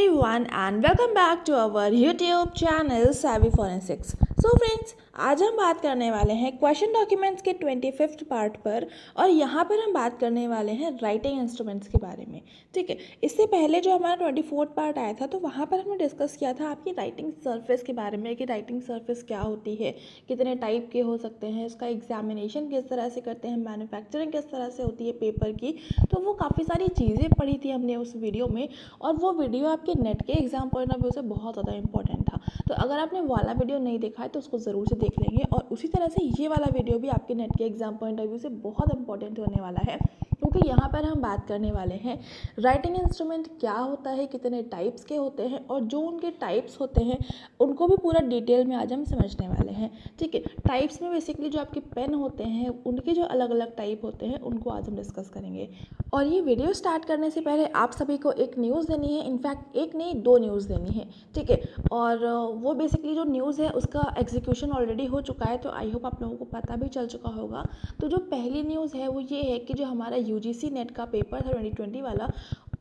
everyone and welcome back to our YouTube channel Savvy Forensics। So friends, आज हम बात करने वाले हैं क्वेश्चन डॉक्यूमेंट्स के 25th पार्ट पर और यहाँ पर हम बात करने वाले हैं राइटिंग इंस्ट्रूमेंट्स के बारे में। ठीक है, इससे पहले जो हमारा 24th पार्ट आया था तो वहाँ पर हमने डिस्कस किया था आपकी राइटिंग सरफेस के बारे में कि राइटिंग सरफेस क्या होती है, कितने टाइप के हो सकते हैं, उसका एग्जामिनेशन किस तरह से करते हैं, मैन्युफैक्चरिंग किस तरह से होती है पेपर की। तो वो काफ़ी सारी चीज़ें पढ़ी थी हमने उस वीडियो में और वो वीडियो आपके नेट के एग्जाम पॉइंट ऑफ व्यू से बहुत ज़्यादा इंपॉर्टेंट था। तो अगर आपने वाला वीडियो नहीं देखा है तो उसको ज़रूर से देख लेंगे और उसी तरह से ये वाला वीडियो भी आपके नेट के एग्जाम पॉइंट ऑफ व्यू से बहुत इंपॉर्टेंट होने वाला है, क्योंकि यहाँ पर हम बात करने वाले हैं राइटिंग इंस्ट्रूमेंट क्या होता है, कितने टाइप्स के होते हैं और जो उनके टाइप्स होते हैं उनको भी पूरा डिटेल में आज हम समझने वाले हैं। ठीक है, टाइप्स में बेसिकली जो आपके पेन होते हैं उनके जो अलग अलग टाइप होते हैं उनको आज हम डिस्कस करेंगे। और ये वीडियो स्टार्ट करने से पहले आप सभी को एक न्यूज़ देनी है, इनफैक्ट एक नहीं दो न्यूज़ देनी है। ठीक है, और वो बेसिकली जो न्यूज़ है उसका एग्जीक्यूशन ऑलरेडी हो चुका है, तो आई होप आप लोगों को पता भी चल चुका होगा। तो जो पहली न्यूज़ है वो ये है कि जो हमारा यूजीसी नेट का पेपर था 2020 वाला,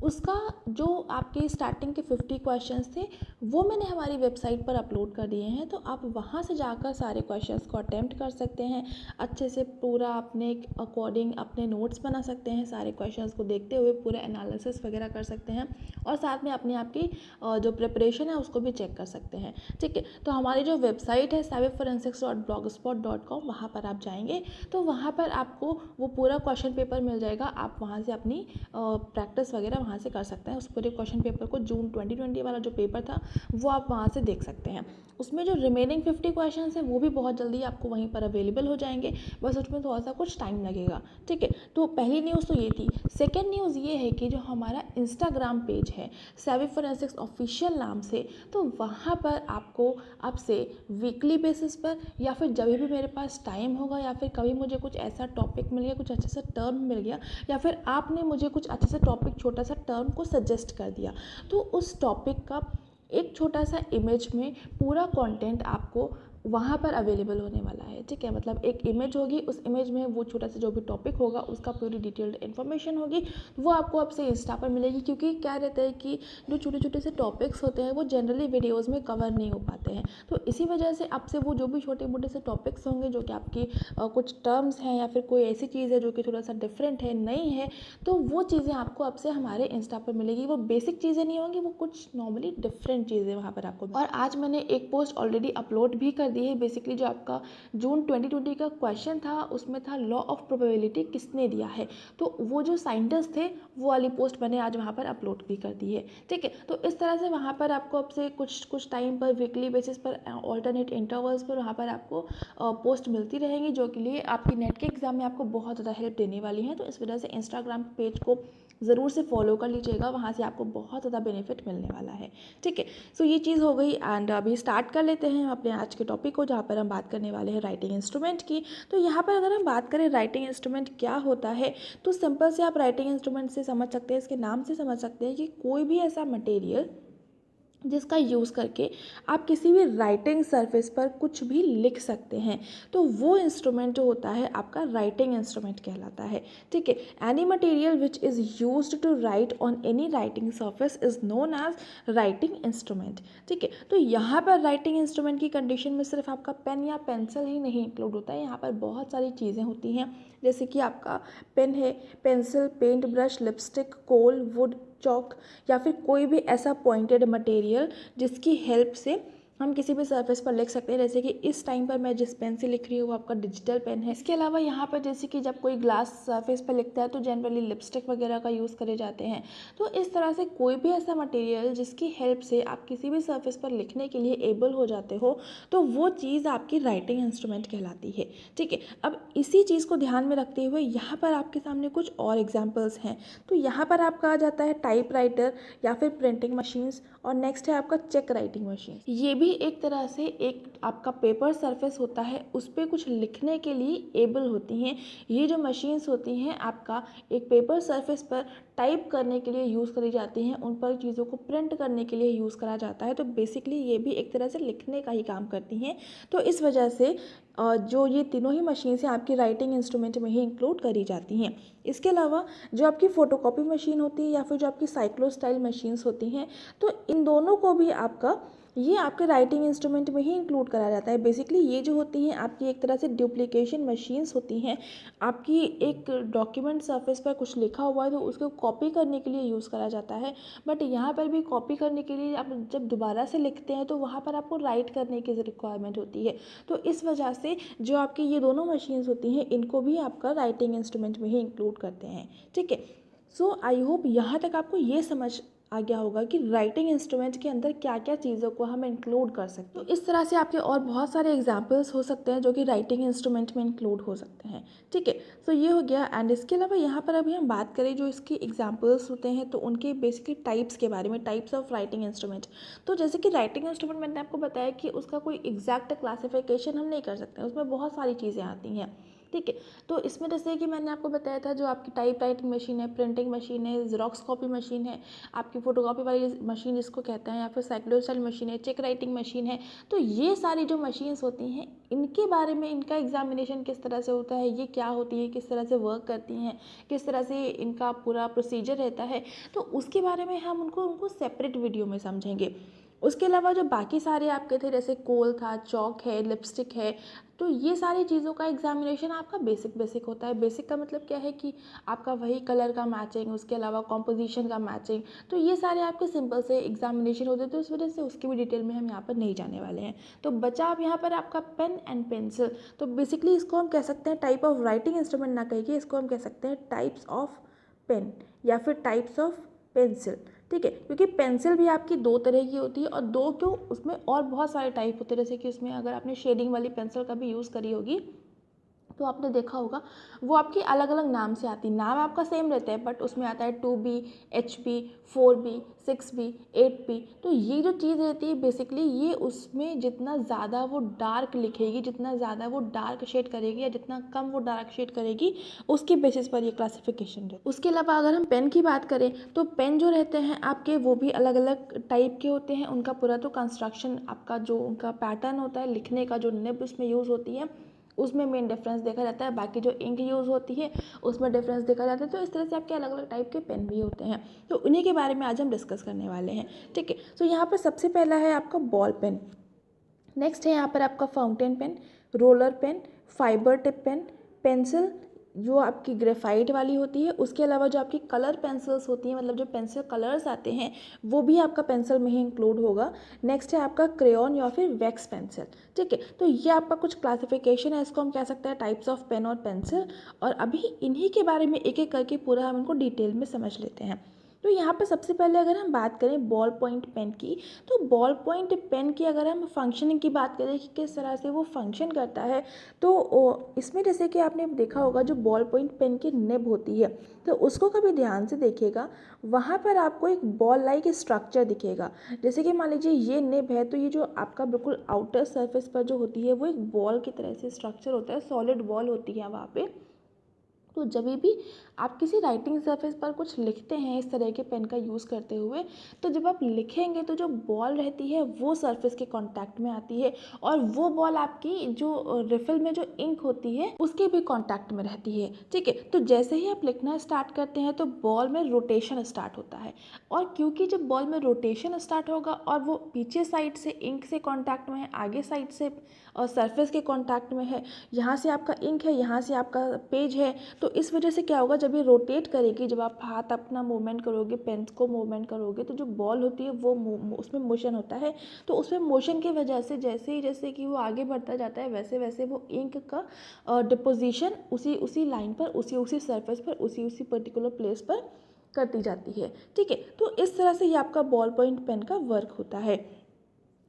उसका जो आपके स्टार्टिंग के 50 क्वेश्चंस थे वो मैंने हमारी वेबसाइट पर अपलोड कर दिए हैं। तो आप वहाँ से जाकर सारे क्वेश्चंस को अटेम्प्ट कर सकते हैं, अच्छे से पूरा अपने अकॉर्डिंग अपने नोट्स बना सकते हैं, सारे क्वेश्चंस को देखते हुए पूरा एनालिसिस वगैरह कर सकते हैं और साथ में अपने आप की जो प्रिपरेशन है उसको भी चेक कर सकते हैं। ठीक है, तो हमारी जो वेबसाइट है savvyforensics.blogspot.com, वहाँ पर आप जाएंगे तो वहाँ पर आपको वो पूरा क्वेश्चन पेपर मिल जाएगा। आप वहाँ से अपनी प्रैक्टिस वगैरह वहाँ से कर सकते हैं। उस पूरे क्वेश्चन पेपर को जून 2020 वाला जो पेपर था वो आप वहाँ से देख सकते हैं। उसमें जो रिमेनिंग 50 क्वेश्चंस हैं वो भी बहुत जल्दी आपको वहीं पर अवेलेबल हो जाएंगे, बस उसमें थोड़ा सा कुछ टाइम लगेगा। ठीक है, तो पहली न्यूज़ तो ये थी। सेकेंड न्यूज़ ये है कि जो हमारा इंस्टाग्राम पेज है savvy forensics ऑफिशियल नाम से, तो वहाँ पर आपको अब से वीकली बेसिस पर या फिर जब भी मेरे पास टाइम होगा या फिर कभी मुझे कुछ ऐसा टॉपिक मिल गया, कुछ अच्छा सा टर्म मिल गया या फिर आपने मुझे कुछ अच्छा सा टॉपिक छोटा सा टर्म को सजेस्ट कर दिया, तो उस टॉपिक का एक छोटा सा इमेज में पूरा कंटेंट आपको वहाँ पर अवेलेबल होने वाला है। ठीक है, मतलब एक इमेज होगी, उस इमेज में वो छोटा सा जो भी टॉपिक होगा उसका पूरी डिटेल्ड इन्फॉर्मेशन होगी, वो आपको अब से इंस्टा पर मिलेगी। क्योंकि क्या रहता है कि जो छोटे छोटे से टॉपिक्स होते हैं वो जनरली वीडियोज़ में कवर नहीं हो पाते हैं, तो इसी वजह से अब से वो जो भी छोटे मोटे से टॉपिक्स होंगे जो कि आपकी कुछ टर्म्स हैं या फिर कोई ऐसी चीज़ है जो कि थोड़ा सा डिफरेंट है, नई है, तो वो चीज़ें आपको अब से हमारे इंस्टा पर मिलेगी। वो बेसिक चीज़ें नहीं होंगी, वो कुछ नॉर्मली डिफरेंट चीज़ें वहाँ पर आपको। और आज मैंने एक पोस्ट ऑलरेडी अपलोड भी कर दी है। बेसिकली जो आपका जून 2020 का क्वेश्चन था उसमें था लॉ ऑफ प्रोबेबिलिटी किसने दिया है, तो वो जो साइंटिस्ट थे वो वाली पोस्ट मैंने आज वहाँ पर अपलोड भी कर दी है। ठीक है, तो इस तरह से वहाँ पर आपको अब से कुछ टाइम पर वीकली बेसिस पर ऑल्टरनेट इंटरवल्स पर वहाँ पर आपको पोस्ट मिलती रहेंगी, जो के लिए आपकी नेट के एग्जाम में आपको बहुत ज़्यादा हेल्प देने वाली हैं। तो इस वजह से इंस्टाग्राम पेज को ज़रूर से फॉलो कर लीजिएगा, वहाँ से आपको बहुत ज़्यादा बेनिफिट मिलने वाला है। ठीक है, सो ये चीज़ हो गई एंड अभी स्टार्ट कर लेते हैं अपने आज के टॉपिक को, जहाँ पर हम बात करने वाले हैं राइटिंग इंस्ट्रूमेंट की। तो यहाँ पर अगर हम बात करें राइटिंग इंस्ट्रूमेंट क्या होता है, तो सिंपल से आप राइटिंग इंस्ट्रूमेंट से समझ सकते हैं, इसके नाम से समझ सकते हैं कि कोई भी ऐसा मटेरियल जिसका यूज़ करके आप किसी भी राइटिंग सरफेस पर कुछ भी लिख सकते हैं, तो वो इंस्ट्रूमेंट जो होता है आपका राइटिंग इंस्ट्रूमेंट कहलाता है। ठीक है, any material which is used to write on any writing surface is known as writing instrument. ठीक है, तो यहाँ पर राइटिंग इंस्ट्रूमेंट की कंडीशन में सिर्फ आपका पेन या पेंसिल ही नहीं इंक्लूड होता है, यहाँ पर बहुत सारी चीज़ें होती हैं, जैसे कि आपका पेन है, pencil, paint brush, lipstick, kohl, wood, chalk या फिर कोई भी ऐसा पॉइंटेड मटेरियल जिसकी हेल्प से हम किसी भी सरफेस पर लिख सकते हैं। जैसे कि इस टाइम पर मैं जिस पेन से लिख रही हूँ वो आपका डिजिटल पेन है। इसके अलावा यहाँ पर जैसे कि जब कोई ग्लास सरफेस पर लिखता है तो जनरली लिपस्टिक वगैरह का यूज़ करे जाते हैं। तो इस तरह से कोई भी ऐसा मटेरियल जिसकी हेल्प से आप किसी भी सरफेस पर लिखने के लिए एबल हो जाते हो, तो वो चीज़ आपकी राइटिंग इंस्ट्रूमेंट कहलाती है। ठीक है, अब इसी चीज़ को ध्यान में रखते हुए यहाँ पर आपके सामने कुछ और एग्जाम्पल्स हैं। तो यहाँ पर आपका आ जाता है टाइप राइटर या फिर प्रिंटिंग मशीन्स, और नेक्स्ट है आपका चेक राइटिंग मशीन। ये भी भी एक तरह से एक आपका पेपर सरफेस होता है उस पर कुछ लिखने के लिए एबल होती हैं। ये जो मशीन्स होती हैं आपका एक पेपर सरफेस पर टाइप करने के लिए यूज़ करी जाती हैं, उन पर चीज़ों को प्रिंट करने के लिए यूज़ करा जाता है। तो बेसिकली ये भी एक तरह से लिखने का ही काम करती हैं। तो इस वजह से जो ये तीनों ही मशीन्स हैं आपकी राइटिंग इंस्ट्रूमेंट में ही इंक्लूड करी जाती हैं। इसके अलावा जो आपकी फ़ोटोकॉपी मशीन होती है या फिर जो आपकी साइक्लोस्टाइल मशीन्स होती हैं, तो इन दोनों को भी ये आपके राइटिंग इंस्ट्रूमेंट में ही इंक्लूड करा जाता है। बेसिकली ये जो होती हैं आपकी एक तरह से डुप्लीकेशन मशीन्स होती हैं। आपकी एक डॉक्यूमेंट सरफेस पर कुछ लिखा हुआ है तो उसको कॉपी करने के लिए यूज़ करा जाता है, बट यहाँ पर भी कॉपी करने के लिए आप जब दोबारा से लिखते हैं तो वहाँ पर आपको राइट करने की रिक्वायरमेंट होती है। तो इस वजह से जो आपकी ये दोनों मशीन्स होती हैं इनको भी आपका राइटिंग इंस्ट्रूमेंट में ही इंक्लूड करते हैं। ठीक है, सो आई होप यहाँ तक आपको ये समझ आ गया होगा कि राइटिंग इंस्ट्रूमेंट के अंदर क्या क्या चीज़ों को हम इंक्लूड कर सकते हैं। तो इस तरह से आपके और बहुत सारे एग्जांपल्स हो सकते हैं जो कि राइटिंग इंस्ट्रूमेंट में इंक्लूड हो सकते हैं। ठीक है, सो ये हो गया। एंड इसके अलावा यहाँ पर अभी हम बात करें जो इसकी एग्जांपल्स होते हैं तो उनके बेसिकली टाइप्स के बारे में, टाइप्स ऑफ राइटिंग इंस्ट्रूमेंट। तो जैसे कि राइटिंग इंस्ट्रूमेंट मैंने आपको बताया कि उसका कोई एग्जैक्ट क्लासिफिकेशन हम नहीं कर सकते, उसमें बहुत सारी चीज़ें आती हैं। ठीक है, तो इसमें जैसे कि मैंने आपको बताया था जो आपकी टाइप राइटिंग मशीन है, प्रिंटिंग मशीन है, ज़ेरॉक्स कॉपी मशीन है, आपकी फ़ोटोकॉपी वाली मशीन जिसको कहते हैं, या फिर साइक्लोस्टाइल मशीन है, चेक राइटिंग मशीन है। तो ये सारी जो मशीन्स होती हैं इनके बारे में, इनका एग्जामिनेशन किस तरह से होता है, ये क्या होती है, किस तरह से वर्क करती हैं, किस तरह से इनका पूरा प्रोसीजर रहता है, तो उसके बारे में हम उनको सेपरेट वीडियो में समझेंगे। उसके अलावा जो बाकी सारे आपके थे जैसे कोल था, चॉक है, लिपस्टिक है, तो ये सारी चीज़ों का एग्जामिनेशन आपका बेसिक होता है। बेसिक का मतलब क्या है कि आपका वही कलर का मैचिंग, उसके अलावा कॉम्पोजिशन का मैचिंग, तो ये सारे आपके सिंपल से एग्जामिनेशन होते हैं। तो इस वजह से उसकी भी डिटेल में हम यहाँ पर नहीं जाने वाले हैं। तो बचा अब यहाँ पर आपका पेन एंड पेंसिल। तो बेसिकली इसको हम कह सकते हैं टाइप ऑफ राइटिंग इंस्ट्रूमेंट ना कहिए, इसको हम कह सकते हैं टाइप्स ऑफ पेन या फिर टाइप्स ऑफ पेंसिल। ठीक है, क्योंकि पेंसिल भी आपकी दो तरह की होती है, और दो क्यों, उसमें और बहुत सारे टाइप होते हैं। जैसे कि उसमें अगर आपने शेडिंग वाली पेंसिल का भी यूज़ करी होगी तो आपने देखा होगा वो आपकी अलग अलग नाम से आती है। नाम आपका सेम रहता है बट उसमें आता है 2B, HB, 4B, 6B, 8B। तो ये जो चीज़ रहती है बेसिकली ये उसमें जितना ज़्यादा वो डार्क लिखेगी, जितना ज़्यादा वो डार्क शेड करेगी या जितना कम वो डार्क शेड करेगी, उसके बेसिस पर ये क्लासिफिकेशन है। उसके अलावा अगर हम पेन की बात करें तो पेन जो रहते हैं आपके वो भी अलग अलग टाइप के होते हैं। उनका पूरा तो कंस्ट्रक्शन, आपका जो उनका पैटर्न होता है लिखने का, जो निब उसमें यूज़ होती है उसमें मेन डिफरेंस देखा जाता है। बाकी जो इंक यूज़ होती है उसमें डिफरेंस देखा जाता है। तो इस तरह से आपके अलग अलग टाइप के पेन भी होते हैं, तो उन्हीं के बारे में आज हम डिस्कस करने वाले हैं। ठीक है, तो यहाँ पर सबसे पहला है आपका बॉल पेन, नेक्स्ट है यहाँ पर आपका fountain pen, roller pen, fibre tip pen, pencil जो आपकी ग्रेफाइट वाली होती है, उसके अलावा जो आपकी कलर पेंसिल्स होती हैं, मतलब जो पेंसिल कलर्स आते हैं वो भी आपका पेंसिल में ही इंक्लूड होगा। नेक्स्ट है आपका क्रेयॉन या फिर वैक्स पेंसिल। ठीक है, तो ये आपका कुछ क्लासिफिकेशन है, इसको हम कह सकते हैं टाइप्स ऑफ पेन और पेंसिल। और अभी इन्हीं के बारे में एक एक करके पूरा हम इनको डिटेल में समझ लेते हैं। तो यहाँ पर सबसे पहले अगर हम बात करें बॉल पॉइंट पेन की, तो बॉल पॉइंट पेन की अगर हम फंक्शनिंग की बात करें कि किस तरह से वो फंक्शन करता है, तो इसमें जैसे कि आपने देखा होगा जो बॉल पॉइंट पेन की निब होती है तो उसको कभी ध्यान से देखिएगा, वहाँ पर आपको एक बॉल लाइक स्ट्रक्चर दिखेगा। जैसे कि मान लीजिए ये निब है, तो ये जो आपका बिल्कुल आउटर सरफेस पर जो होती है वो एक बॉल की तरह से स्ट्रक्चर होता है, सॉलिड बॉल होती है वहाँ पे। तो जब भी आप किसी राइटिंग सरफेस पर कुछ लिखते हैं इस तरह के पेन का यूज़ करते हुए, तो जब आप लिखेंगे तो जो बॉल रहती है वो सरफेस के कांटेक्ट में आती है, और वो बॉल आपकी जो रिफिल में जो इंक होती है उसके भी कांटेक्ट में रहती है। ठीक है, तो जैसे ही आप लिखना स्टार्ट करते हैं तो बॉल में रोटेशन स्टार्ट होता है, और क्योंकि जब बॉल में रोटेशन स्टार्ट होगा और वो पीछे साइड से इंक से कॉन्टैक्ट में है, आगे साइड से और सरफेस के कॉन्टैक्ट में है, यहाँ से आपका इंक है, यहाँ से आपका पेज है, तो इस वजह से क्या होगा, जब ये रोटेट करेगी, जब आप हाथ अपना मूवमेंट करोगे, पेन को मूवमेंट करोगे, तो जो बॉल होती है वो उसमें मोशन होता है। तो उसमें मोशन की वजह से जैसे कि वो आगे बढ़ता जाता है वैसे वैसे वो इंक का डिपोजिशन उसी लाइन पर, उसी सरफेस पर, उसी पर्टिकुलर प्लेस पर करती जाती है। ठीक है, तो इस तरह से ये आपका बॉल पॉइंट पेन का वर्क होता है।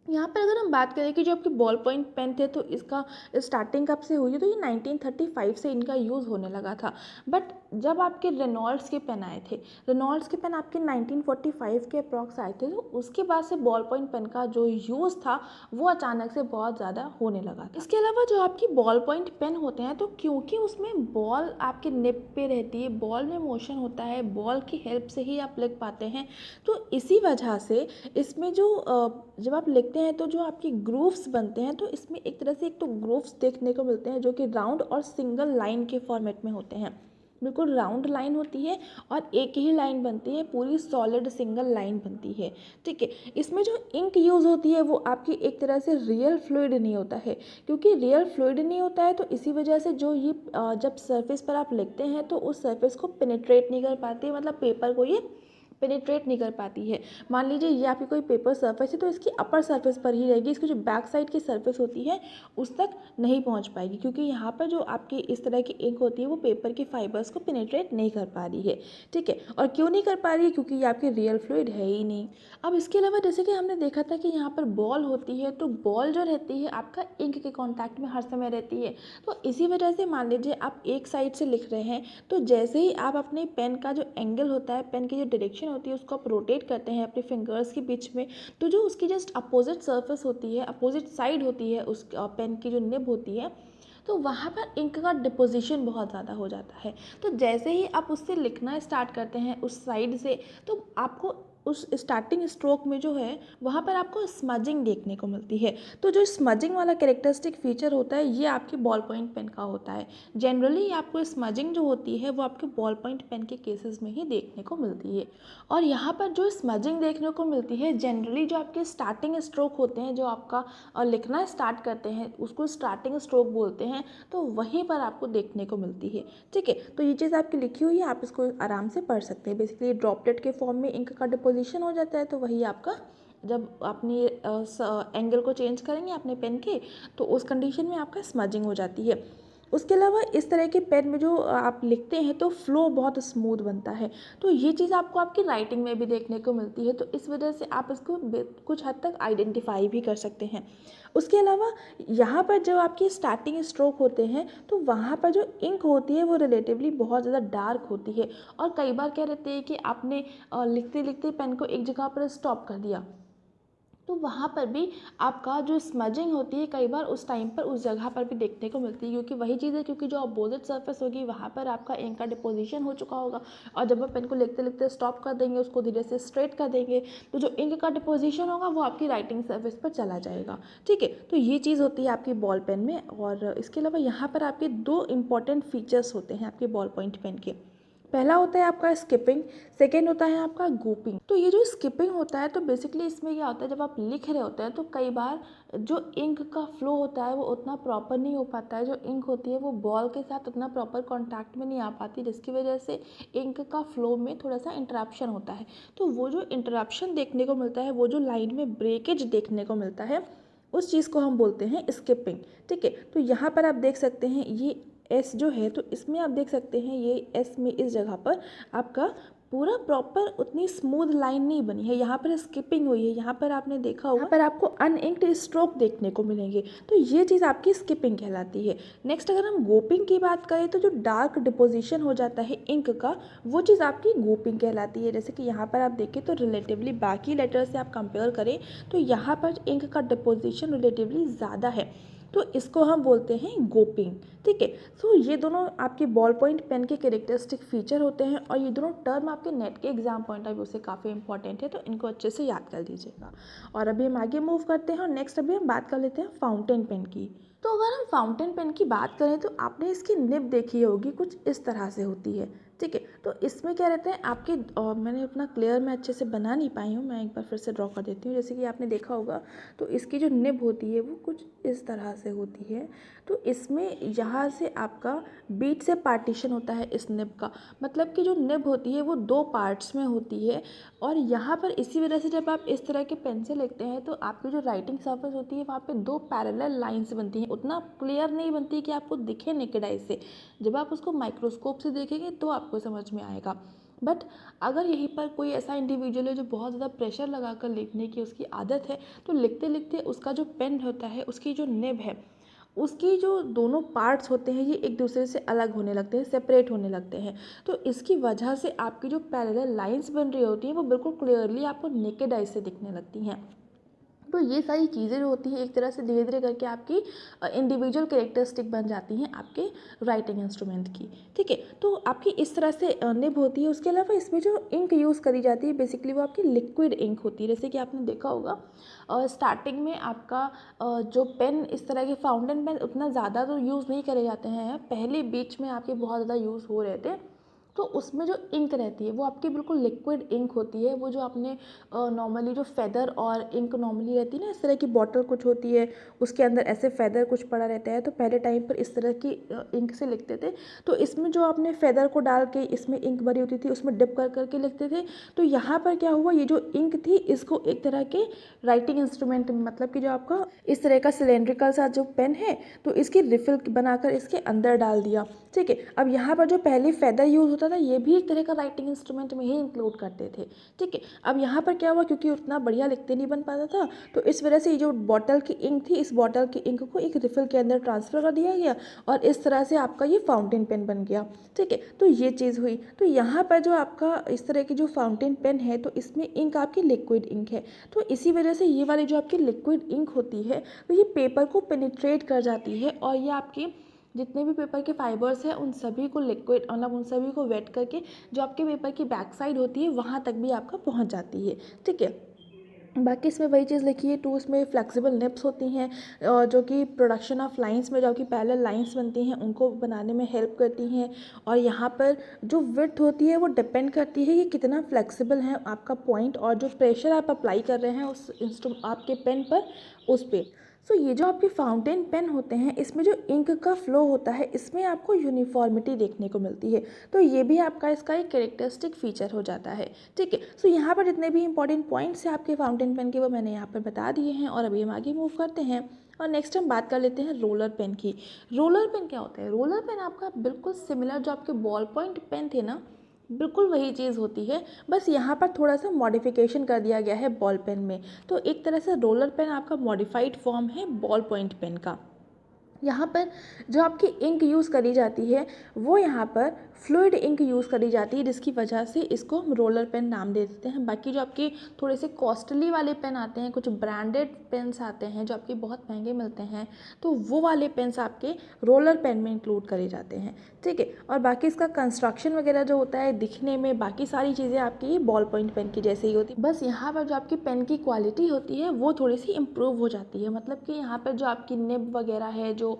यहाँ पर अगर हम बात करें कि जो आपके बॉल पॉइंट पेन थे तो इसका स्टार्टिंग कब से हुई है, तो ये 1935 से इनका यूज़ होने लगा था। बट जब आपके रेनॉल्ड्स के पेन आए थे, रेनॉल्ड्स के पेन आपके 1945 के अप्रॉक्स आए थे, तो उसके बाद से बॉल पॉइंट पेन का जो यूज़ था वो अचानक से बहुत ज़्यादा होने लगा था। इसके अलावा जो आपकी बॉल पॉइंट पेन होते हैं, तो क्योंकि उसमें बॉल आपके निब पे रहती है, बॉल में मोशन होता है, बॉल की हेल्प से ही आप लिख पाते हैं, तो इसी वजह से इसमें जो जब आप लिखते हैं तो जो आपकी ग्रूव्स बनते हैं, तो इसमें एक तरह से एक तो ग्रूव्स देखने को मिलते हैं जो कि राउंड और सिंगल लाइन के फॉर्मेट में होते हैं। बिल्कुल राउंड लाइन होती है और एक ही लाइन बनती है, पूरी सॉलिड सिंगल लाइन बनती है। ठीक है, इसमें जो इंक यूज़ होती है वो आपकी एक तरह से रियल फ्लूइड नहीं होता है, क्योंकि रियल फ्लूइड नहीं होता है तो इसी वजह से जो ये जब सरफेस पर आप लिखते हैं तो उस सरफेस को पेनिट्रेट नहीं कर पाती, मतलब पेपर को ये पेनिट्रेट नहीं कर पाती है। मान लीजिए ये आपकी कोई पेपर सरफेस है तो इसकी अपर सरफेस पर ही रहेगी, इसकी जो बैक साइड की सरफेस होती है उस तक नहीं पहुंच पाएगी, क्योंकि यहाँ पर जो आपकी इस तरह की इंक होती है वो पेपर की फाइबर्स को पेनिट्रेट नहीं कर पा रही है। ठीक है, और क्यों नहीं कर पा रही है, क्योंकि ये आपकी रियल फ्लूइड है ही नहीं। अब इसके अलावा जैसे कि हमने देखा था कि यहाँ पर बॉल होती है, तो बॉल जो रहती है आपका इंक के कॉन्टैक्ट में हर समय रहती है, तो इसी वजह से मान लीजिए आप एक साइड से लिख रहे हैं, तो जैसे ही आप अपने पेन का जो एंगल होता है, पेन की जो डायरेक्शन होती है उसको आप रोटेट करते हैं अपने फिंगर्स के बीच में, तो जो उसकी जस्ट अपोजिट सरफेस होती है, अपोजिट साइड होती है उस पेन की जो निब होती है, तो वहाँ पर इंक का डिपोजिशन बहुत ज़्यादा हो जाता है। तो जैसे ही आप उससे लिखना स्टार्ट करते हैं उस साइड से, तो आपको उस स्टार्टिंग स्ट्रोक में जो है वहाँ पर आपको स्मजिंग देखने को मिलती है। तो जो स्मजिंग वाला कैरेक्टरिस्टिक फीचर होता है ये आपके बॉल पॉइंट पेन का होता है। जनरली आपको स्मजिंग जो होती है वो आपके बॉल पॉइंट पेन के केसेस में ही देखने को मिलती है। और यहाँ पर जो स्मजिंग देखने को मिलती है जनरली जो आपके स्टार्टिंग स्ट्रोक होते हैं, जो आपका लिखना स्टार्ट करते हैं उसको स्टार्टिंग स्ट्रोक बोलते हैं, तो वहीं पर आपको देखने को मिलती है। ठीक है, तो ये चीज़ आपकी लिखी हुई है, आप इसको आराम से पढ़ सकते हैं। बेसिकली ड्रॉपलेट के फॉर्म में इंक का डिपोजिशन हो जाता है, तो वही आपका जब अपनी एंगल को चेंज करेंगे अपने पेन के, तो उस कंडीशन में आपका स्मजिंग हो जाती है। उसके अलावा इस तरह के पेन में जो आप लिखते हैं तो फ्लो बहुत स्मूथ बनता है, तो ये चीज़ आपको आपकी राइटिंग में भी देखने को मिलती है, तो इस वजह से आप इसको कुछ हद तक आइडेंटिफाई भी कर सकते हैं। उसके अलावा यहाँ पर जो आपकी स्टार्टिंग स्ट्रोक होते हैं तो वहाँ पर जो इंक होती है वो रिलेटिवली बहुत ज़्यादा डार्क होती है, और कई बार क्या रहते हैं कि आपने लिखते लिखते पेन को एक जगह पर स्टॉप कर दिया, तो वहाँ पर भी आपका जो स्मजिंग होती है कई बार उस टाइम पर उस जगह पर भी देखने को मिलती है, क्योंकि वही चीज़ है, क्योंकि जो अपोजिट सरफेस होगी वहाँ पर आपका इंक का डिपोजिशन हो चुका होगा, और जब आप पेन को लिखते लिखते स्टॉप कर देंगे, उसको धीरे से स्ट्रेट कर देंगे, तो जो इंक का डिपोजिशन होगा वो आपकी राइटिंग सरफेस पर चला जाएगा। ठीक है, तो ये चीज़ होती है आपकी बॉल पेन में। और इसके अलावा यहाँ पर आपके दो इंपॉर्टेंट फीचर्स होते हैं आपके बॉल पॉइंट पेन के। पहला होता है आपका स्किपिंग, सेकेंड होता है आपका ग्रुपिंग। तो ये जो स्किपिंग होता है तो बेसिकली इसमें क्या होता है, जब आप लिख रहे होते हैं तो कई बार जो इंक का फ्लो होता है वो उतना प्रॉपर नहीं हो पाता है, जो इंक होती है वो बॉल के साथ उतना प्रॉपर कांटेक्ट में नहीं आ पाती, जिसकी वजह से इंक का फ्लो में थोड़ा सा इंटरप्शन होता है। तो वो जो इंटरप्शन देखने को मिलता है, वो जो लाइन में ब्रेकेज देखने को मिलता है, उस चीज़ को हम बोलते हैं स्किपिंग। ठीक है, तो यहाँ पर आप देख सकते हैं ये एस जो है, तो इसमें आप देख सकते हैं ये एस में इस जगह पर आपका पूरा प्रॉपर उतनी स्मूथ लाइन नहीं बनी है, यहाँ पर स्किपिंग हुई है। यहाँ पर आपने देखा होगा, यहाँ पर आपको अनइंक्ड स्ट्रोक देखने को मिलेंगे, तो ये चीज़ आपकी स्किपिंग कहलाती है। नेक्स्ट अगर हम गोपिंग की बात करें तो जो डार्क डिपोजिशन हो जाता है इंक का, वो चीज़ आपकी गोपिंग कहलाती है। जैसे कि यहाँ पर आप देखें तो रिलेटिवली बाकी लेटर से आप कंपेयर करें तो यहाँ पर इंक का डिपोजिशन रिलेटिवली ज़्यादा है, तो इसको हम बोलते हैं गोपिंग। ठीक है, सो ये दोनों आपके बॉल पॉइंट पेन के कैरेक्टरिस्टिक फीचर होते हैं, और ये दोनों टर्म आपके नेट के एग्जाम पॉइंट ऑफ व्यू से काफ़ी इंपॉर्टेंट है, तो इनको अच्छे से याद कर लीजिएगा। और अभी हम आगे मूव करते हैं और नेक्स्ट अभी हम बात कर लेते हैं फाउंटेन पेन की। तो अगर हम फाउंटेन पेन की बात करें तो आपने इसकी निब देखी होगी, कुछ इस तरह से होती है। ठीक है, तो इसमें क्या रहता है आपके मैंने उतना क्लियर मैं अच्छे से बना नहीं पाई हूँ, मैं एक बार फिर से ड्रॉ कर देती हूँ। जैसे कि आपने देखा होगा तो इसकी जो निब होती है वो कुछ इस तरह से होती है, तो इसमें यहाँ से आपका बीच से पार्टीशन होता है इस निब का, मतलब कि जो निब होती है वो दो पार्ट्स में होती है, और यहाँ पर इसी वजह से जब आप इस तरह के पेन से लिखते हैं तो आपकी जो राइटिंग सरफेस होती है वहाँ पे दो पैरेलल लाइंस बनती हैं, उतना क्लियर नहीं बनती कि आपको दिखे नेकेड आई से, जब आप उसको माइक्रोस्कोप से देखेंगे तो आपको समझ में आएगा। बट अगर यहीं पर कोई ऐसा इंडिविजुअल है जो बहुत ज़्यादा प्रेशर लगाकर लिखने की उसकी आदत है, तो लिखते लिखते उसका जो पेन होता है उसकी जो निब है उसकी जो दोनों पार्ट्स होते हैं ये एक दूसरे से अलग होने लगते हैं, सेपरेट होने लगते हैं। तो इसकी वजह से आपकी जो पैरेलल लाइंस बन रही होती हैं वो बिल्कुल क्लियरली आपको नेकेड आई से दिखने लगती हैं। तो ये सारी चीज़ें जो होती हैं एक तरह से धीरे धीरे करके आपकी इंडिविजुअल कैरेक्टरिस्टिक बन जाती हैं आपके राइटिंग इंस्ट्रूमेंट की। ठीक है, तो आपकी इस तरह से निब होती है। उसके अलावा इसमें जो इंक यूज़ करी जाती है बेसिकली वो आपकी लिक्विड इंक होती है। जैसे कि आपने देखा होगा स्टार्टिंग में आपका जो पेन इस तरह के फाउंटेन पेन उतना ज़्यादा तो यूज़ नहीं करे जाते हैं, पहले बीच में आपके बहुत ज़्यादा यूज़ हो रहे थे। तो उसमें जो इंक रहती है वो आपकी बिल्कुल लिक्विड इंक होती है। वो जो आपने नॉर्मली जो फेदर और इंक नॉर्मली रहती है ना, इस तरह की बॉटल कुछ होती है, उसके अंदर ऐसे फेदर कुछ पड़ा रहता है, तो पहले टाइम पर इस तरह की इंक से लिखते थे। तो इसमें जो आपने फेदर को डाल के इसमें इंक भरी होती थी उसमें डिप कर करके लिखते थे। तो यहाँ पर क्या हुआ, ये जो इंक थी इसको एक तरह के राइटिंग इंस्ट्रूमेंट में, मतलब कि जो आपका इस तरह का सिलेंड्रिकल सा जो पेन है तो इसकी रिफिल बनाकर इसके अंदर डाल दिया। ठीक है, अब यहाँ पर जो पहले फेदर यूज़ होता था ये भी एक तरह का राइटिंग इंस्ट्रूमेंट में ही इंक्लूड करते थे। ठीक है, अब यहाँ पर क्या हुआ, क्योंकि उतना बढ़िया लिखते नहीं बन पाता था तो इस वजह से ये जो बॉटल की इंक थी इस बॉटल की इंक को एक रिफिल के अंदर ट्रांसफ़र कर दिया गया और इस तरह से आपका ये फाउंटेन पेन बन गया। ठीक है, तो ये चीज़ हुई। तो यहाँ पर जो आपका इस तरह की जो फाउंटेन पेन है तो इसमें इंक आपकी लिक्विड इंक है। तो इसी वजह से ये वाली जो आपकी लिक्विड इंक होती है तो ये पेपर को पेनिट्रेट कर जाती है और ये आपकी जितने भी पेपर के फाइबर्स हैं उन सभी को लिक्विड, मतलब उन सभी को वेट करके जो आपके पेपर की बैक साइड होती है वहाँ तक भी आपका पहुँच जाती है। ठीक है, बाकी इसमें वही चीज़ लिखी है। टू इसमें फ्लेक्सिबल निप्स होती हैं जो कि प्रोडक्शन ऑफ लाइंस में जो कि पैरेलल लाइंस बनती हैं उनको बनाने में हेल्प करती हैं। और यहाँ पर जो विड्थ होती है वो डिपेंड करती है कि कितना फ्लेक्सिबल है आपका पॉइंट और जो प्रेशर आप अप्लाई कर रहे हैं उस आपके पेन पर उस पर। सो ये जो आपके फाउंटेन पेन होते हैं इसमें जो इंक का फ्लो होता है इसमें आपको यूनिफॉर्मिटी देखने को मिलती है। तो ये भी आपका इसका एक कैरेक्टरिस्टिक फीचर हो जाता है। ठीक है, सो यहाँ पर जितने भी इंपॉर्टेंट पॉइंट्स हैं आपके फाउंटेन पेन के वो मैंने यहाँ पर बता दिए हैं और अभी हम आगे मूव करते हैं और नेक्स्ट हम बात कर लेते हैं रोलर पेन की। रोलर पेन क्या होता है? रोलर पेन आपका बिल्कुल सिमिलर जो आपके बॉल पॉइंट पेन थे ना, बिल्कुल वही चीज़ होती है, बस यहाँ पर थोड़ा सा मॉडिफिकेशन कर दिया गया है बॉल पेन में। तो एक तरह से रोलर पेन आपका मॉडिफाइड फॉर्म है बॉल पॉइंट पेन का। यहाँ पर जो आपकी इंक यूज़ करी जाती है वो यहाँ पर फ्लूइड इंक यूज़ करी जाती है जिसकी वजह से इसको हम रोलर पेन नाम दे देते हैं। बाकी जो आपके थोड़े से कॉस्टली वाले पेन आते हैं, कुछ ब्रांडेड पेन्स आते हैं जो आपके बहुत महंगे मिलते हैं, तो वो वाले पेन्स आपके रोलर पेन में इंक्लूड करे जाते हैं। ठीक है, और बाकी इसका कंस्ट्रक्शन वगैरह जो होता है दिखने में बाकी सारी चीज़ें आपकी बॉल पॉइंट पेन की जैसे ही होती है, बस यहाँ पर जो आपकी पेन की क्वालिटी होती है वो थोड़ी सी इम्प्रूव हो जाती है। मतलब कि यहाँ पर जो आपकी निब वगैरह है, जो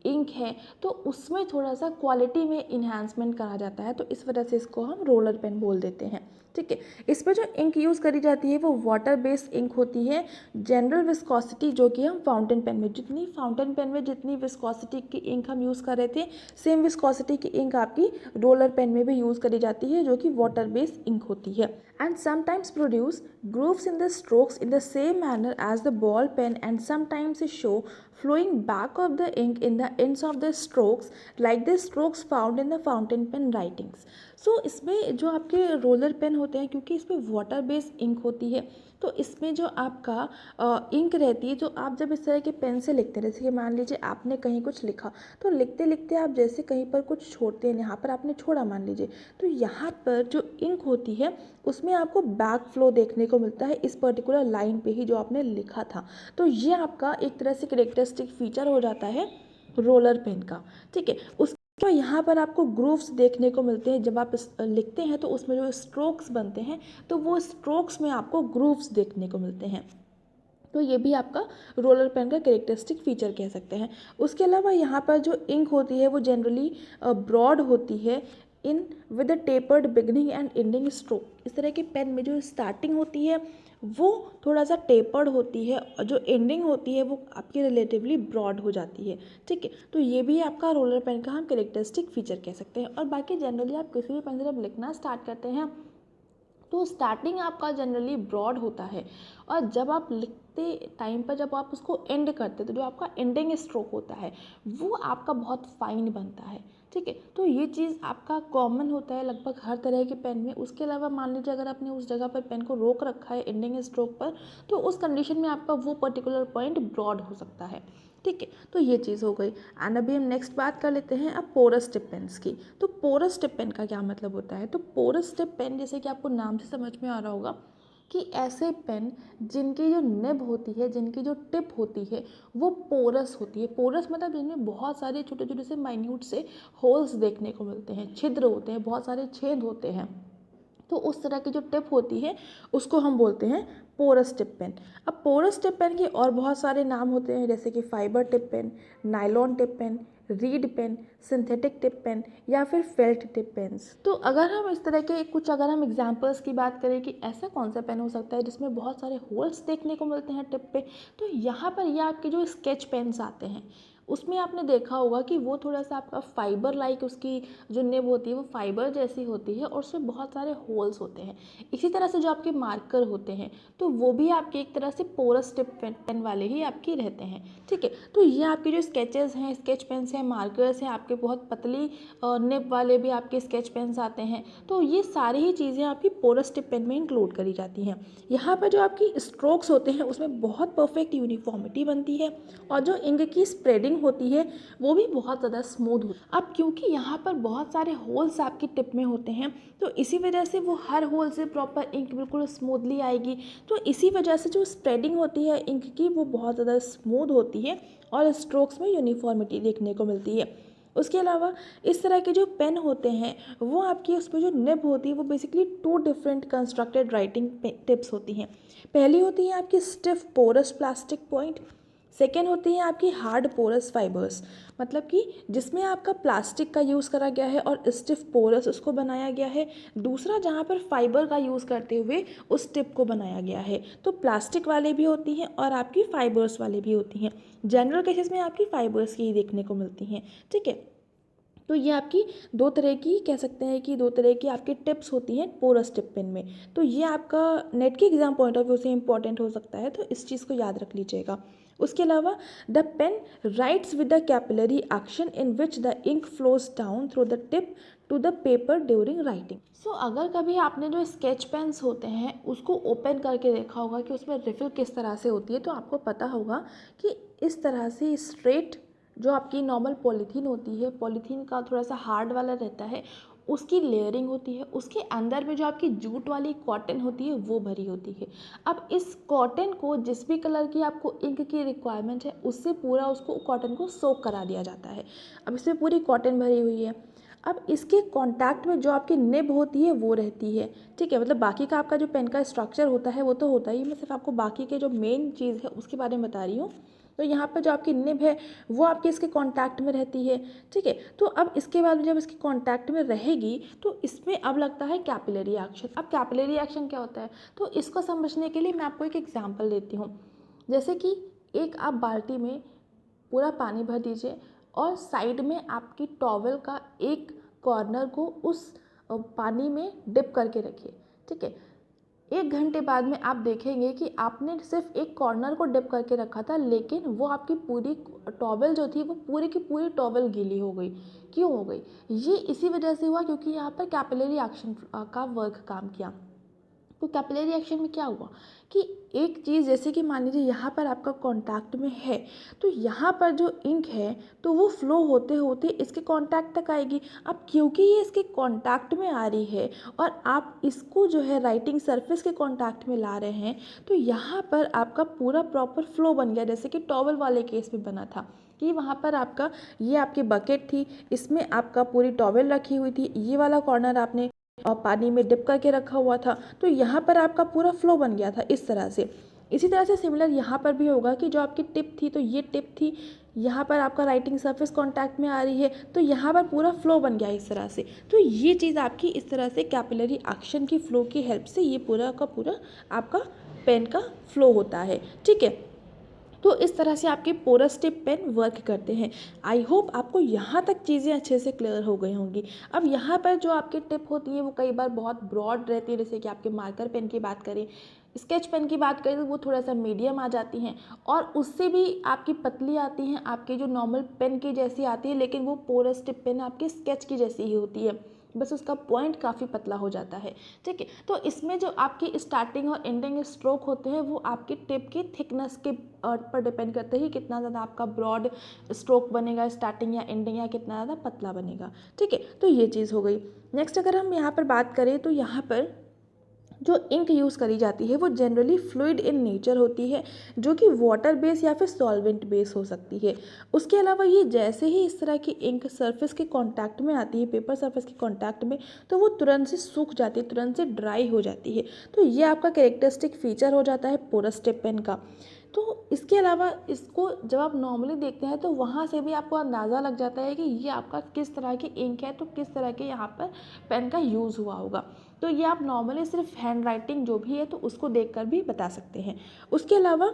इंक है, तो उसमें थोड़ा सा क्वालिटी में इन्हांसमेंट करा जाता है, तो इस वजह से इसको हम रोलर पेन बोल देते हैं। ठीक है, इसमें जो इंक यूज़ करी जाती है वो वाटर बेस्ड इंक होती है। जनरल विस्कोसिटी जो कि हम फाउंटेन पेन में जितनी विस्कोसिटी की इंक हम यूज़ कर रहे थे सेम विस्कोसिटी की इंक आपकी रोलर पेन में भी यूज़ करी जाती है जो कि वाटर बेस्ड इंक होती है। And sometimes produce grooves in the strokes in the same manner as the ball pen and sometimes show flowing back of the ink in the ends of the strokes like the strokes found in the fountain pen writings. So इसमें जो आपके roller pen होते हैं क्योंकि इसमें water based ink होती है तो इसमें जो आपका इंक रहती है जो आप जब इस तरह के पेन से लिखते हैं, जैसे कि मान लीजिए आपने कहीं कुछ लिखा तो लिखते लिखते आप जैसे कहीं पर कुछ छोड़ते हैं, यहाँ पर आपने छोड़ा मान लीजिए, तो यहाँ पर जो इंक होती है उसमें आपको बैक फ्लो देखने को मिलता है इस पर्टिकुलर लाइन पे ही जो आपने लिखा था। तो ये आपका एक तरह से कैरेक्टरिस्टिक फीचर हो जाता है रोलर पेन का। ठीक है, उस तो यहाँ पर आपको ग्रूव्स देखने को मिलते हैं जब आप लिखते हैं तो उसमें जो स्ट्रोक्स बनते हैं तो वो स्ट्रोक्स में आपको ग्रूव्स देखने को मिलते हैं। तो ये भी आपका रोलर पेन का कैरेक्टरिस्टिक फीचर कह सकते हैं। उसके अलावा यहाँ पर जो इंक होती है वो जनरली ब्रॉड होती है in with a tapered beginning and ending stroke. इस तरह के पेन में जो स्टार्टिंग होती है वो थोड़ा सा टेपर्ड होती है और जो एंडिंग होती है वो आपकी रिलेटिवली ब्रॉड हो जाती है। ठीक है, तो ये भी आपका रोलर पेन का हम कैरेक्टरिस्टिक फीचर कह सकते हैं। और बाकी जनरली आप किसी भी पेन से जब लिखना स्टार्ट करते हैं तो स्टार्टिंग आपका जनरली ब्रॉड होता है और जब आप लिखते टाइम पर जब आप उसको एंड करते तो जो आपका एंडिंग स्ट्रोक होता है वो आपका बहुत फाइन बनता है। ठीक है, तो ये चीज़ आपका कॉमन होता है लगभग हर तरह के पेन में। उसके अलावा मान लीजिए अगर आपने उस जगह पर पेन को रोक रखा है एंडिंग स्ट्रोक पर तो उस कंडीशन में आपका वो पर्टिकुलर पॉइंट ब्रॉड हो सकता है। ठीक है, तो ये चीज़ हो गई। एंड अभी हम नेक्स्ट बात कर लेते हैं अब पोरस टिप पेन्स की। तो पोरस टिप पेन का क्या मतलब होता है? तो पोरस टिप पेन जैसे कि आपको नाम से समझ में आ रहा होगा कि ऐसे पेन जिनकी जो निब होती है, जिनकी जो टिप होती है वो पोरस होती है। पोरस मतलब जिनमें बहुत सारे छोटे छोटे से माइन्यूट से होल्स देखने को मिलते हैं, छिद्र होते हैं, बहुत सारे छेद होते हैं। तो उस तरह की जो टिप होती है उसको हम बोलते हैं पोरस टिप पेन। अब पोरस टिप पेन के और बहुत सारे नाम होते हैं, जैसे कि fibre tip pen, nylon tip pen, reed pen, synthetic tip pen या फिर फेल्ट टिप पेन्स। तो अगर हम इस तरह के कुछ अगर हम एग्जांपल्स की बात करें कि ऐसा कौन सा पेन हो सकता है जिसमें बहुत सारे होल्स देखने को मिलते हैं टिप पे, तो यहाँ पर ये आपके जो स्केच पेन्स आते हैं उसमें आपने देखा होगा कि वो थोड़ा सा आपका फाइबर लाइक उसकी जो निब होती है वो फाइबर जैसी होती है और उसमें बहुत सारे होल्स होते हैं। इसी तरह से जो आपके मार्कर होते हैं तो वो भी आपके एक तरह से पोरस टिप पेन वाले ही आपके रहते हैं। ठीक है, तो ये आपके जो स्केचेस हैं, स्केच पेन्स हैं, मार्कर्स हैं, आपके बहुत पतली निब वाले भी आपके स्केच पेन्स आते हैं। तो ये सारी ही चीज़ें आपकी पोरस टिप पेन में इंक्लूड करी जाती हैं। यहाँ पर जो आपकी स्ट्रोक्स होते हैं उसमें बहुत परफेक्ट यूनिफॉर्मिटी बनती है और जो इंक की स्प्रेडिंग होती है वो भी बहुत ज़्यादा स्मूथ होती है। अब क्योंकि यहाँ पर बहुत सारे होल्स आपकी टिप में होते हैं तो इसी वजह से वो हर होल से प्रॉपर इंक बिल्कुल स्मूथली आएगी। तो इसी वजह से जो स्प्रेडिंग होती है इंक की वो बहुत ज़्यादा स्मूथ होती है और स्ट्रोक्स में यूनिफॉर्मिटी देखने को मिलती है। उसके अलावा इस तरह के जो पेन होते हैं वो आपकी उसमें जो निब होती है वो basically 2 different constructed writing tips होती हैं। पहली होती है आपकी stiff porous plastic point, second होती है आपकी हार्ड पोरस फाइबर्स, मतलब कि जिसमें आपका प्लास्टिक का यूज़ करा गया है और स्टिफ पोरस उसको बनाया गया है। दूसरा जहाँ पर फाइबर का यूज़ करते हुए उस टिप को बनाया गया है। तो प्लास्टिक वाले भी होती हैं और आपकी फाइबर्स वाले भी होती हैं। जनरल केसेस में आपकी फाइबर्स की ही देखने को मिलती हैं। ठीक है, तो ये आपकी दो तरह की कह सकते हैं कि दो तरह की आपकी टिप्स होती हैं पोरस टिप पेन में। तो ये आपका नेट के एग्जाम पॉइंट ऑफ व्यू से इंपॉर्टेंट हो सकता है, तो इस चीज़ को याद रख लीजिएगा। उसके अलावा the pen writes with the capillary action in which the ink flows down through the tip to the paper during writing. So अगर कभी आपने जो स्केच पेन्स होते हैं उसको ओपन करके देखा होगा कि उसमें रिफिल किस तरह से होती है, तो आपको पता होगा कि इस तरह से स्ट्रेट जो आपकी नॉर्मल पॉलीथीन होती है, पॉलीथीन का थोड़ा सा हार्ड वाला रहता है, उसकी लेयरिंग होती है, उसके अंदर में जो आपकी जूट वाली कॉटन होती है वो भरी होती है। अब इस कॉटन को जिस भी कलर की आपको इंक की रिक्वायरमेंट है उससे पूरा उसको कॉटन को सोक करा दिया जाता है। अब इसमें पूरी कॉटन भरी हुई है। अब इसके कांटेक्ट में जो आपकी निब होती है वो रहती है। ठीक है, मतलब बाकी का आपका जो पेन का स्ट्रक्चर होता है वो तो होता ही, मैं सिर्फ आपको बाकी के जो मेन चीज़ है उसके बारे में बता रही हूँ। तो यहाँ पर जो आपकी निब है वो आपके इसके कांटेक्ट में रहती है। ठीक है, तो अब इसके बाद जब इसके कांटेक्ट में रहेगी तो इसमें अब लगता है कैपिलरी एक्शन। अब कैपिलरी एक्शन क्या होता है, तो इसको समझने के लिए मैं आपको एक एग्जांपल देती हूँ। जैसे कि एक आप बाल्टी में पूरा पानी भर दीजिए और साइड में आपकी टॉवल का एक कॉर्नर को उस पानी में डिप करके रखिए। ठीक है, 1 घंटे बाद में आप देखेंगे कि आपने सिर्फ एक कॉर्नर को डिप करके रखा था लेकिन वो आपकी पूरी टॉवल जो थी वो पूरी की पूरी टॉवल गीली हो गई। क्यों हो गई? ये इसी वजह से हुआ क्योंकि यहाँ पर कैपिलरी एक्शन का वर्क काम किया। तो कैपिलरी एक्शन में क्या हुआ कि एक चीज़ जैसे कि मान लीजिए यहाँ पर आपका कांटेक्ट में है तो यहाँ पर जो इंक है तो वो फ्लो होते होते इसके कांटेक्ट तक आएगी। अब क्योंकि ये इसके कांटेक्ट में आ रही है और आप इसको जो है राइटिंग सरफेस के कांटेक्ट में ला रहे हैं तो यहाँ पर आपका पूरा प्रॉपर फ्लो बन गया, जैसे कि टॉवल वाले केस में बना था कि वहाँ पर आपका ये आपकी बकेट थी, इसमें आपका पूरी टॉवल रखी हुई थी, ये वाला कॉर्नर आपने और पानी में डिप करके रखा हुआ था, तो यहाँ पर आपका पूरा फ्लो बन गया था इस तरह से। इसी तरह से सिमिलर यहाँ पर भी होगा कि जो आपकी टिप थी तो ये टिप थी, यहाँ पर आपका राइटिंग सरफेस कांटेक्ट में आ रही है तो यहाँ पर पूरा फ्लो बन गया इस तरह से। तो ये चीज़ आपकी इस तरह से कैपिलरी एक्शन की फ्लो की हेल्प से ये पूरा का पूरा आपका पेन का फ्लो होता है। ठीक है, तो इस तरह से आपके पोरस टिप पेन वर्क करते हैं। आई होप आपको यहाँ तक चीज़ें अच्छे से क्लियर हो गई होंगी। अब यहाँ पर जो आपकी टिप होती है वो कई बार बहुत ब्रॉड रहती है, जैसे कि आपके मार्कर पेन की बात करें, स्केच पेन की बात करें तो वो थोड़ा सा मीडियम आ जाती हैं और उससे भी आपकी पतली आती हैं, आपकी जो नॉर्मल पेन की जैसी आती है, लेकिन वो पोरस टिप पेन आपके स्केच की जैसी ही होती है। बस उसका पॉइंट काफ़ी पतला हो जाता है। ठीक है, तो इसमें जो आपकी स्टार्टिंग और एंडिंग स्ट्रोक होते हैं वो आपकी टिप की थिकनेस के पर डिपेंड करते हैं कि कितना ज़्यादा आपका ब्रॉड स्ट्रोक बनेगा स्टार्टिंग या एंडिंग, या कितना ज़्यादा पतला बनेगा। ठीक है, तो ये चीज़ हो गई। नेक्स्ट अगर हम यहाँ पर बात करें तो यहाँ पर जो इंक यूज़ करी जाती है वो जनरली फ्लूइड इन नेचर होती है, जो कि वाटर बेस या फिर सॉल्वेंट बेस हो सकती है। उसके अलावा ये जैसे ही इस तरह की इंक सरफेस के कांटेक्ट में आती है, पेपर सरफेस के कांटेक्ट में, तो वो तुरंत से सूख जाती है, तुरंत से ड्राई हो जाती है। तो ये आपका कैरेक्टरिस्टिक फीचर हो जाता है पोरस टिप पेन का। तो इसके अलावा इसको जब आप नॉर्मली देखते हैं तो वहाँ से भी आपको अंदाज़ा लग जाता है कि ये आपका किस तरह की इंक है, तो किस तरह के यहाँ पर पेन का यूज़ हुआ होगा। तो ये आप नॉर्मली सिर्फ हैंड राइटिंग जो भी है तो उसको देखकर भी बता सकते हैं। उसके अलावा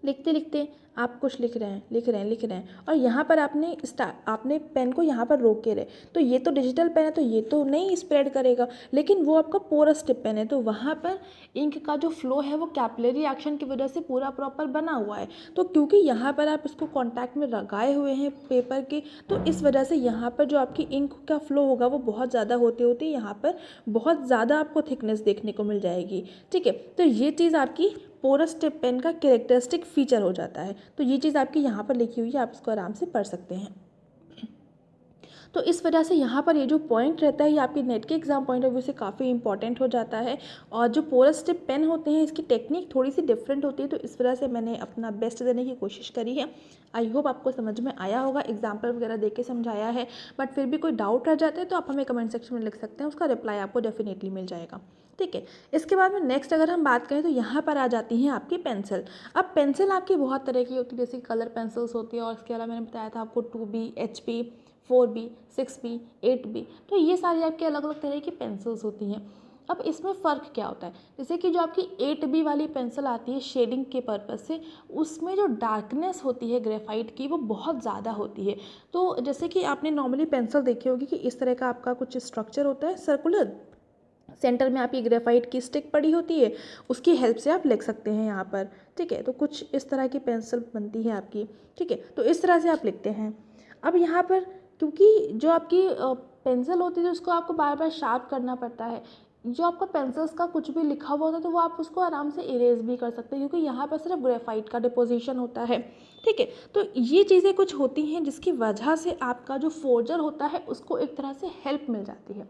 लिखते लिखते आप कुछ लिख रहे हैं और यहाँ पर आपने पेन को यहाँ पर रोक के रहे, तो ये तो डिजिटल पेन है तो ये तो नहीं स्प्रेड करेगा, लेकिन वो आपका पोरस टिप पेन है तो वहाँ पर इंक का जो फ्लो है वो कैपिलरी एक्शन की वजह से पूरा प्रॉपर बना हुआ है। तो क्योंकि यहाँ पर आप इसको कॉन्टैक्ट में लगाए हुए हैं पेपर के, तो इस वजह से यहाँ पर जो आपकी इंक का फ्लो होगा वो बहुत ज़्यादा होते होते यहाँ पर बहुत ज़्यादा आपको थिकनेस देखने को मिल जाएगी। ठीक है, तो ये चीज़ आपकी पोरस टिप पेन का कैरेक्टरिस्टिक फीचर हो जाता है। तो ये चीज़ आपकी यहाँ पर लिखी हुई है, आप इसको आराम से पढ़ सकते हैं। तो इस वजह से यहाँ पर ये जो पॉइंट रहता है ये आपके नेट के एग्जाम पॉइंट ऑफ व्यू से काफ़ी इंपॉर्टेंट हो जाता है। और जो पोरस टिप पेन होते हैं इसकी टेक्निक थोड़ी सी डिफरेंट होती है, तो इस वजह से मैंने अपना बेस्ट देने की कोशिश करी है। आई होप आपको समझ में आया होगा, एग्जाम्पल वगैरह दे के समझाया है। बट फिर भी कोई डाउट रह जाते हैं तो आप हमें कमेंट सेक्शन में लिख सकते हैं, उसका रिप्लाई आपको डेफिनेटली मिल जाएगा। ठीक है, इसके बाद में नेक्स्ट अगर हम बात करें तो यहाँ पर आ जाती हैं आपकी पेंसिल। अब पेंसिल आपकी बहुत तरह की होती है, जैसे कलर पेंसिल्स होती है और इसके अलावा मैंने बताया था आपको 2B, HP, 4B, 6B, 8B, तो ये सारी आपकी अलग अलग तरह की पेंसिल्स होती हैं। अब इसमें फ़र्क क्या होता है, जैसे कि जो आपकी 8B वाली पेंसिल आती है शेडिंग के पर्पज़ से, उसमें जो डार्कनेस होती है ग्रेफाइट की वो बहुत ज़्यादा होती है। तो जैसे कि आपने नॉर्मली पेंसिल देखी होगी कि इस तरह का आपका कुछ स्ट्रक्चर होता है सर्कुलर, सेंटर में आपकी ग्रेफाइट की स्टिक पड़ी होती है, उसकी हेल्प से आप लिख सकते हैं यहाँ पर। ठीक है, तो कुछ इस तरह की पेंसिल बनती है आपकी। ठीक है, तो इस तरह से आप लिखते हैं। अब यहाँ पर क्योंकि जो आपकी पेंसिल होती है उसको आपको बार बार शार्प करना पड़ता है, जो आपका पेंसिल्स का कुछ भी लिखा हुआ होता है तो वो आप उसको आराम से इरेज भी कर सकते हैं, क्योंकि यहाँ पर सिर्फ ग्रेफाइट का डिपोजिशन होता है। ठीक है, तो ये चीज़ें कुछ होती हैं जिसकी वजह से आपका जो फोर्जर होता है उसको एक तरह से हेल्प मिल जाती है।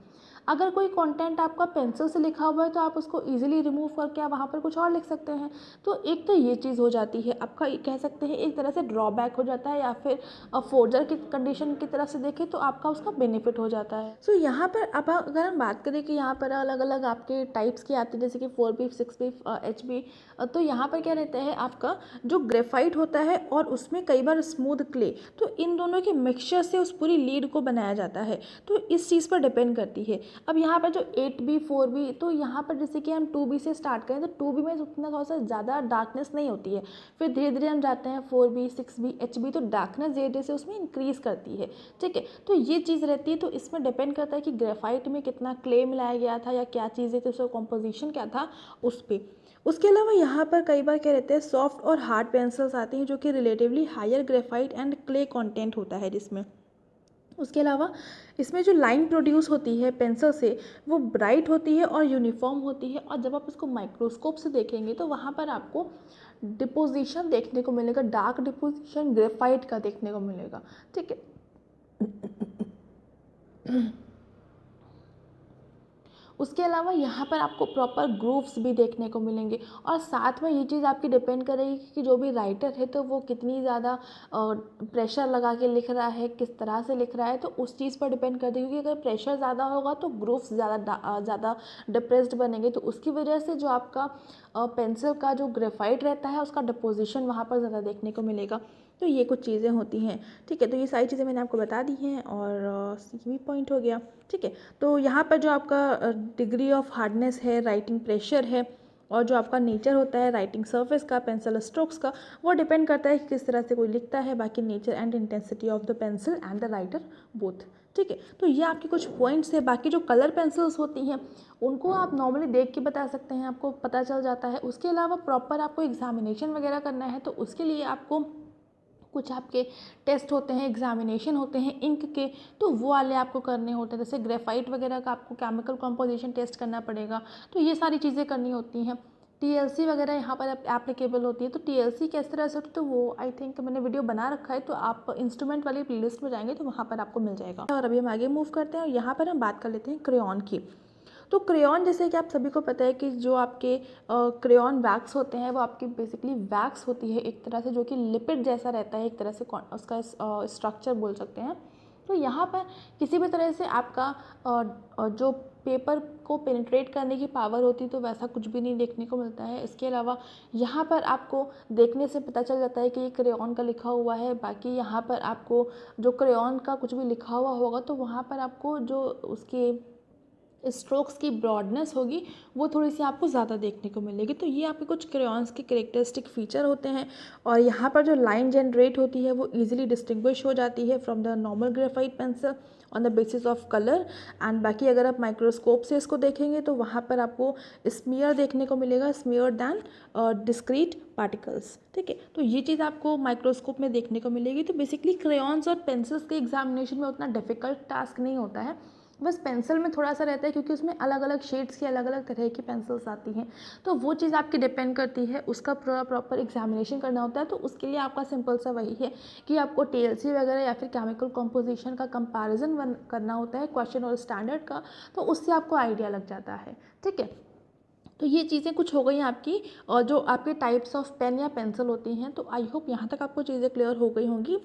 अगर कोई कंटेंट आपका पेंसिल से लिखा हुआ है तो आप उसको इजीली रिमूव करके आप वहाँ पर कुछ और लिख सकते हैं। तो एक तो ये चीज़ हो जाती है आपका, कह सकते हैं एक तरह से ड्रॉबैक हो जाता है, या फिर फोर्जर की कंडीशन की तरफ से देखें तो आपका उसका बेनिफिट हो जाता है। सो यहाँ पर अब अगर हम बात करें कि यहाँ पर अलग अलग आपके टाइप्स की आती है, जैसे कि 4B, 6B, HP, तो यहाँ पर क्या रहता है आपका जो ग्रेफाइट होता है और उसमें कई बार स्मूथ क्ले, तो इन दोनों के मिक्सचर से उस पूरी लीड को बनाया जाता है। तो इस चीज़ पर डिपेंड करती है। अब यहाँ पर जो 8B, 4B, तो यहाँ पर जैसे कि हम 2B से स्टार्ट करें तो 2B में उतना थोड़ा सा ज़्यादा डार्कनेस नहीं होती है, फिर धीरे धीरे हम जाते हैं 4B, 6B, HB, तो डार्कनेस धीरे धीरे से उसमें इंक्रीज़ करती है। ठीक है, तो ये चीज़ रहती है। तो इसमें डिपेंड करता है कि ग्रेफाइट में कितना क्ले मिलाया गया था या क्या चीज़ें थी, उसका कॉम्पोजिशन क्या था उस पर। उसके अलावा यहाँ पर कई बार क्या रहते हैं सॉफ्ट और हार्ड पेंसिल्स आती हैं जो कि relatively higher graphite and clay content होता है जिसमें। उसके अलावा इसमें जो लाइन प्रोड्यूस होती है पेंसिल से वो ब्राइट होती है और यूनिफॉर्म होती है, और जब आप इसको माइक्रोस्कोप से देखेंगे तो वहाँ पर आपको डिपोजिशन देखने को मिलेगा, डार्क डिपोजिशन ग्रेफाइट का देखने को मिलेगा। ठीक है, उसके अलावा यहाँ पर आपको प्रॉपर ग्रूव्स भी देखने को मिलेंगे, और साथ में ये चीज़ आपकी डिपेंड करेगी कि जो भी राइटर है तो वो कितनी ज़्यादा प्रेशर लगा के लिख रहा है, किस तरह से लिख रहा है, तो उस चीज़ पर डिपेंड करती है। क्योंकि अगर प्रेशर ज़्यादा होगा तो ग्रूव्स ज़्यादा डिप्रेस्ड बनेंगे, तो उसकी वजह से जो आपका पेंसिल का जो ग्रेफाइट रहता है उसका डिपोजिशन वहाँ पर ज़्यादा देखने को मिलेगा। तो ये कुछ चीज़ें होती हैं। ठीक है, तो ये सारी चीज़ें मैंने आपको बता दी हैं, और ये भी पॉइंट हो गया। ठीक है, तो यहाँ पर जो आपका डिग्री ऑफ हार्डनेस है, राइटिंग प्रेशर है, और जो आपका नेचर होता है राइटिंग सरफेस का, पेंसिल स्ट्रोक्स का, वो डिपेंड करता है कि किस तरह से कोई लिखता है। बाकी nature and intensity of the pencil and the writer both. ठीक है, तो ये आपके कुछ पॉइंट्स है। बाकी जो कलर पेंसिल्स होती हैं उनको आप नॉर्मली देख के बता सकते हैं, आपको पता चल जाता है। उसके अलावा प्रॉपर आपको एग्जामिनेशन वगैरह करना है तो उसके लिए आपको कुछ आपके टेस्ट होते हैं, एग्जामिनेशन होते हैं इंक के, तो वो वाले आपको करने होते हैं। जैसे ग्रेफाइट वगैरह का आपको केमिकल कंपोजिशन टेस्ट करना पड़ेगा, तो ये सारी चीज़ें करनी होती हैं। टीएलसी वगैरह यहाँ पर एप्लीकेबल होती है। तो टीएलसी किस तरह से होती है, तो वो आई थिंक मैंने वीडियो बना रखा है, तो आप इंस्ट्रूमेंट वाली प्लेलिस्ट में जाएंगे तो वहाँ पर आपको मिल जाएगा। और अभी हम आगे मूव करते हैं और यहाँ पर हम बात कर लेते हैं क्रेयॉन की। तो क्रेयॉन, जैसे कि आप सभी को पता है कि जो आपके क्रेयॉन वैक्स होते हैं वो आपकी बेसिकली वैक्स होती है एक तरह से, जो कि लिपिड जैसा रहता है एक तरह से, उसका स्ट्रक्चर बोल सकते हैं। तो यहाँ पर किसी भी तरह से आपका जो पेपर को पेनिट्रेट करने की पावर होती है तो वैसा कुछ भी नहीं देखने को मिलता है। इसके अलावा यहाँ पर आपको देखने से पता चल जाता है कि ये क्रेयॉन का लिखा हुआ है। बाकी यहाँ पर आपको जो क्रेयॉन का कुछ भी लिखा हुआ होगा तो वहाँ पर आपको जो उसके स्ट्रोक्स की ब्रॉडनेस होगी वो थोड़ी सी आपको ज़्यादा देखने को मिलेगी। तो ये आपके कुछ क्रेयॉन्स के करेक्टरिस्टिक फीचर होते हैं। और यहाँ पर जो लाइन जनरेट होती है वो इजीली डिस्टिंग्विश हो जाती है from the normal graphite pencil on the basis of colour. And बाकी अगर आप माइक्रोस्कोप से इसको देखेंगे तो वहाँ पर आपको स्मीयर देखने को मिलेगा, स्मीयर दैन डिस्क्रीट पार्टिकल्स। ठीक है, तो ये चीज़ आपको माइक्रोस्कोप में देखने को मिलेगी। तो बेसिकली क्रेयॉन्स और पेंसिल्स के एग्जामिनेशन में उतना डिफिकल्ट टास्क नहीं होता है, बस पेंसिल में थोड़ा सा रहता है क्योंकि उसमें अलग अलग शेड्स की अलग अलग तरह की पेंसिल्स आती हैं। तो वो चीज़ आपकी डिपेंड करती है, उसका प्रॉपर एग्जामिनेशन करना होता है। तो उसके लिए आपका सिंपल सा वही है कि आपको टीएलसी वगैरह या फिर केमिकल कंपोजिशन का कंपैरिजन करना होता है क्वेश्चन और स्टैंडर्ड का, तो उससे आपको आइडिया लग जाता है। ठीक है, तो ये चीज़ें कुछ हो गई आपकी, और जो आपके टाइप्स ऑफ पेन या पेंसिल होती हैं। तो आई होप यहाँ तक आपको चीज़ें क्लियर हो गई होंगी।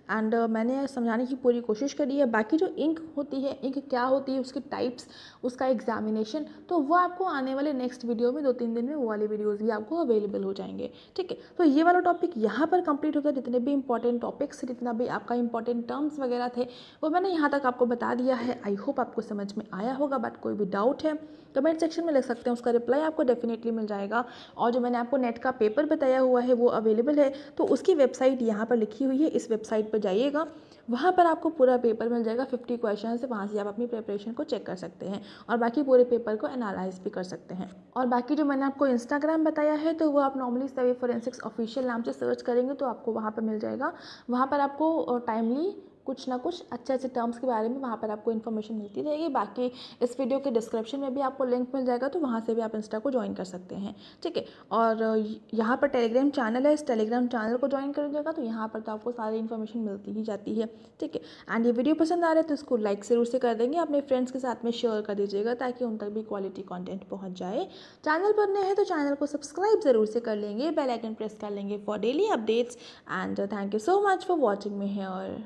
एंड मैंने समझाने की पूरी कोशिश करी है। बाकी जो इंक होती है, इंक क्या होती है, उसके टाइप्स, उसका एग्जामिनेशन, तो वो आपको आने वाले नेक्स्ट वीडियो में 2-3 दिन में वो वाले वीडियोज़ भी आपको अवेलेबल हो जाएंगे। ठीक है, तो ये वाला टॉपिक यहाँ पर कंप्लीट होता है। जितने भी इंपॉर्टेंट टॉपिक्स, जितना भी आपका इंपॉर्टेंट टर्म्स वगैरह थे वो मैंने यहाँ तक आपको बता दिया है। आई होप आपको समझ में आया होगा। बट कोई भी डाउट है कमेंट सेक्शन में लिख सकते हैं, उसका रिप्लाई आपको डेफिनेटली मिल जाएगा। और जो मैंने आपको नेट का पेपर बताया हुआ है वो अवेलेबल है, तो उसकी वेबसाइट यहाँ पर लिखी हुई है, इस वेबसाइट पर जाइएगा, वहाँ पर आपको पूरा पेपर मिल जाएगा 50 क्वेश्चन से। वहाँ से आप अपनी प्रिपरेशन को चेक कर सकते हैं और बाकी पूरे पेपर को एनालाइज भी कर सकते हैं। और बाकी जो मैंने आपको इंस्टाग्राम बताया है तो वो आप नॉर्मली सभी फोरेंसिक्स ऑफिशियल नाम से सर्च करेंगे तो आपको वहाँ पर मिल जाएगा। वहाँ पर आपको टाइमली कुछ ना कुछ अच्छे अच्छे टर्म्स के बारे में वहाँ पर आपको इन्फॉर्मेशन मिलती रहेगी। बाकी इस वीडियो के डिस्क्रिप्शन में भी आपको लिंक मिल जाएगा, तो वहाँ से भी आप इंस्टा को ज्वाइन कर सकते हैं। ठीक है, और यहाँ पर टेलीग्राम चैनल है, इस टेलीग्राम चैनल को ज्वाइन कर लीजिएगा, तो यहाँ पर तो आपको सारी इन्फॉर्मेशन मिलती ही जाती है। ठीक है, एंड ये वीडियो पसंद आ रहा है तो इसको लाइक ज़रूर से कर देंगे, अपने फ्रेंड्स के साथ में शेयर कर दीजिएगा ताकि उन तक भी क्वालिटी कॉन्टेंट पहुँच जाए। चैनल पर नए हैं तो चैनल को सब्सक्राइब ज़रूर से कर लेंगे, बेल आइकन प्रेस कर लेंगे for daily updates. And thank you so much for watching me here.